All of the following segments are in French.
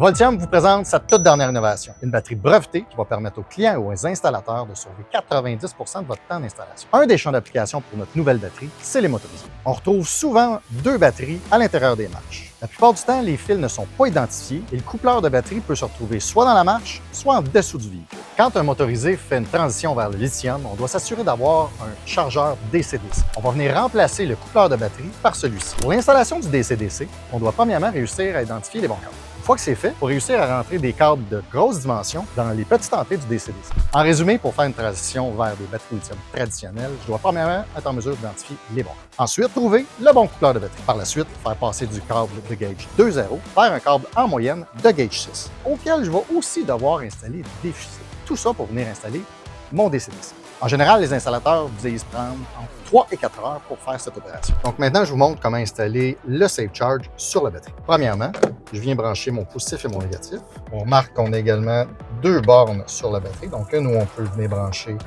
Voltium vous présente sa toute dernière innovation, une batterie brevetée qui va permettre aux clients ou aux installateurs de sauver 90 de votre temps d'installation. Un des champs d'application pour notre nouvelle batterie, c'est les motorisés. On retrouve souvent deux batteries à l'intérieur des marches. La plupart du temps, les fils ne sont pas identifiés et le coupleur de batterie peut se retrouver soit dans la marche, soit en dessous du véhicule. Quand un motorisé fait une transition vers le lithium, on doit s'assurer d'avoir un chargeur DC-DC. On va venir remplacer le coupleur de batterie par celui-ci. Pour l'installation du DC-DC, on doit premièrement réussir à identifier les bons câbles. Une fois que c'est fait, il faut réussir à rentrer des câbles de grosse dimension dans les petites entrées du DC-DC. En résumé, pour faire une transition vers des batteries lithium traditionnelles, je dois premièrement être en mesure d'identifier les bons câbles. Ensuite, trouver le bon coupleur de batterie. Par la suite, faire passer du câble de gauge 2.0 vers un câble en moyenne de gauge 6, auquel je vais aussi devoir installer des fusées. Tout ça pour venir installer mon DC-DC. En général, les installateurs disent prendre entre 3 et 4 heures pour faire cette opération. Donc maintenant, je vous montre comment installer le Safe Charge sur la batterie. Premièrement, je viens brancher mon positif et mon négatif. On remarque qu'on a également deux bornes sur la batterie. Donc une où on peut venir brancher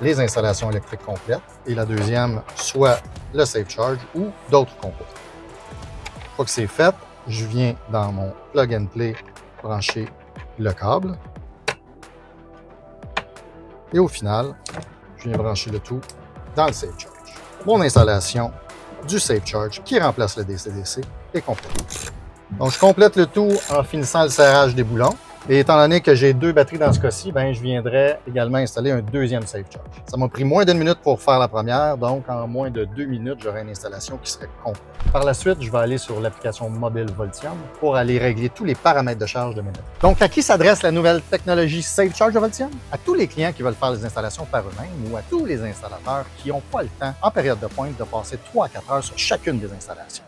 les installations électriques complètes et la deuxième, soit le Safe Charge ou d'autres composants. Une fois que c'est fait, je viens dans mon plug and play brancher le câble. Et au final, je viens brancher le tout dans le Safe Charge. Mon installation du Safe Charge qui remplace le DC-DC est complète. Donc, je complète le tout en finissant le serrage des boulons. Et étant donné que j'ai deux batteries dans ce cas-ci, je viendrai également installer un deuxième Safe Charge. Ça m'a pris moins d'une minute pour faire la première, donc en moins de 2 minutes, j'aurai une installation qui serait complète. Par la suite, je vais aller sur l'application mobile Voltium pour aller régler tous les paramètres de charge de mes batteries. Donc, à qui s'adresse la nouvelle technologie Safe Charge de Voltium? À tous les clients qui veulent faire les installations par eux-mêmes ou à tous les installateurs qui n'ont pas le temps, en période de pointe, de passer 3 à 4 heures sur chacune des installations.